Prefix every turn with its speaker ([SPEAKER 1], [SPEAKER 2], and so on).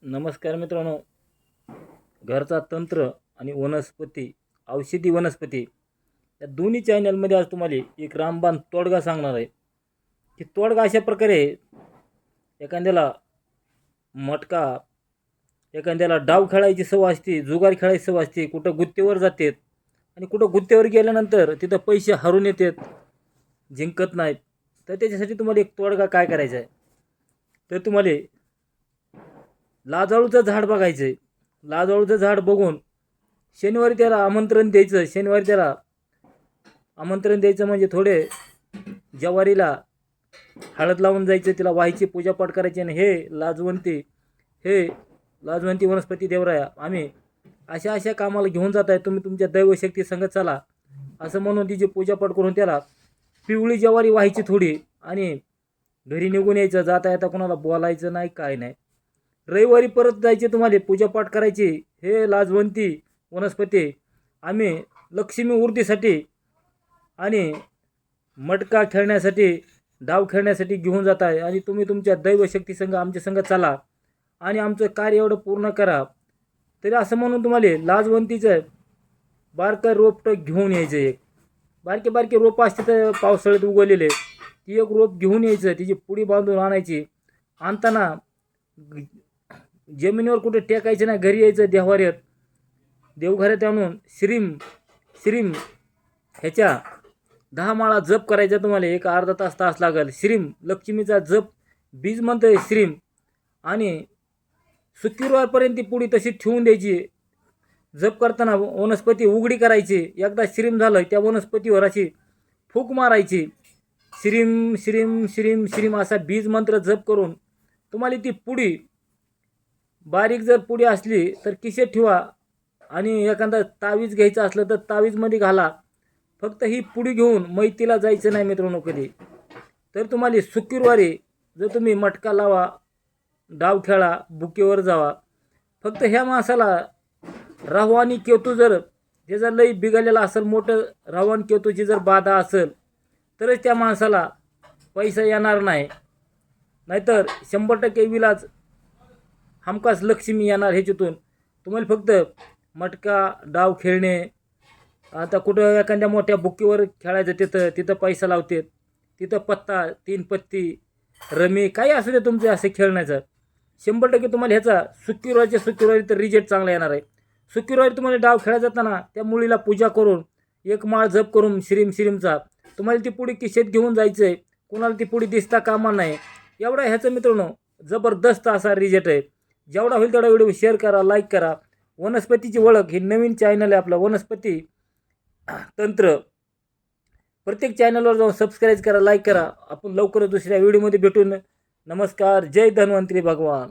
[SPEAKER 1] नमस्कार मित्रांनो. घरचा तंत्र आणि वनस्पती, औषधी वनस्पती या दोन्ही चॅनलमध्ये आज तुम्हाला एक रामबाण तोडगा सांगणार आहे. की तोडगा अशा प्रकारे आहे, एखाद्याला मटका, एखाद्याला डाव खेळायची सवय असते, जुगार खेळायची सवय असते, कुठं गुत्तेवर जातात आणि कुठं गुत्तेवर गेल्यानंतर तिथं पैसे हरून येतात, जिंकत नाहीत. तर त्याच्यासाठी तुम्हाला एक तोडगा काय करायचा आहे, तर तुम्हाला लाजाळूचं झाड बघायचं आहे. लाजाळूचं झाड बघून शनिवारी त्याला आमंत्रण द्यायचं. शनिवारी त्याला आमंत्रण द्यायचं म्हणजे थोडे ज्वारीला हळद लावून जायचं, तिला व्हायची पूजापाठ करायची. आणि हे लाजवंती वनस्पती देवराया, आम्ही अशा अशा कामाला घेऊन जात आहे, तुम्ही तुमच्या दैवशक्ती संगत चला, असं म्हणून तिची पूजापाठ करून त्याला पिवळी ज्वारी व्हायची थोडी आणि घरी निघून यायचं. जाता येता कोणाला बोलायचं नाही, काय नाही. रविवारी परत जायचे, तुम्हाला पूजापाठ करायची. हे लाजवंती वनस्पती आम्ही लक्ष्मी वृद्धीसाठी आणि मटका खेळण्यासाठी, डाव खेळण्यासाठी घेऊन जात आहे. आणि तुम्ही तुमच्या दैवशक्ती संघ आमच्या संघ चला आणि आमचं कार्य एवढं पूर्ण करा. तरी असं म्हणून तुम्हाला लाजवंतीचं बारकं रोपटं घेऊन यायचं. एक बारके बारके रोपं असते तर पावसाळ्यात उगवलेले, ती एक रोप घेऊन यायचं, तिची पुडी बांधून आणायची. आणताना जमिनीवर कुठे टेकायचं नाही, घरी यायचं देवाऱ्यात, देवघरात आणून श्रीम श्रीम ह्याच्या 10 माळा जप करायचा. तुम्हाला एक अर्धा तास लागेल. श्रीम लक्ष्मीचा जप बीज म्हणतोय श्रीम. आणि शुक्रवारपर्यंत ती पुडी तशी ठेवून द्यायची. जप करताना वनस्पती उघडी करायची. एकदा श्रीम झालं त्या वनस्पतीवर अशी फूक मारायची. श्रीम श्रीम श्रीम श्रीम असा बीज मंत्र जप करून तुम्हाला ती पुडी, बारीक जर पुडी असली तर किशेत ठेवा. आणि एखादा तावीज घ्यायचं असलं तर तावीजमध्ये घाला. फक्त ही पुडी घेऊन मैतीला जायचं नाही मित्रांनो कधी. तर तुम्हाला शुक्रवारी जर तुम्ही मटका लावा, डाव खेळा, बुकेवर जावा. फक्त ह्या माणसाला राहू आणि केतू जर त्याचा लई बिघडलेला असेल, मोठं राहू आणि केतूची जर बाधा असेल तरच त्या माणसाला पैसा येणार नाही. नाहीतर 100% विलाज हमखास लक्ष्मी येणार ह्याच्यातून. तुम्हाला फक्त मटका डाव खेळणे, आता कुठं एखाद्या मोठ्या बुकीवर खेळायचं, तिथं पैसा लावतात. तिथं पत्ता, 3 पत्ती, रमी काही असू दे तुमचं असं खेळण्याचं, 100% तुम्हाला ह्याचा शुक्रवारी तर रिजल्ट चांगला येणार आहे. शुक्रवारी तुम्हाला डाव खेळायला जाताना त्या मुलीला पूजा करून एक माळ जप करून श्रीमचा तुम्हाला ती पुडी किशेत घेऊन जायचं आहे. कोणाला ती पुडी दिसता कामा नाही. एवढा ह्याचं मित्रांनो जबरदस्त असा रिजल्ट आहे. जेवढा होईल तेवढा व्हिडिओ शेअर करा, लाईक करा. वनस्पतीची ओळख ही नवीन चॅनल आहे आपला वनस्पती तंत्र. प्रत्येक चॅनलवर जाऊन सबस्क्राईब करा, लाईक करा. आपण लवकरच दुसऱ्या व्हिडिओमध्ये भेटून. नमस्कार. जय धन्वंतरी भगवान.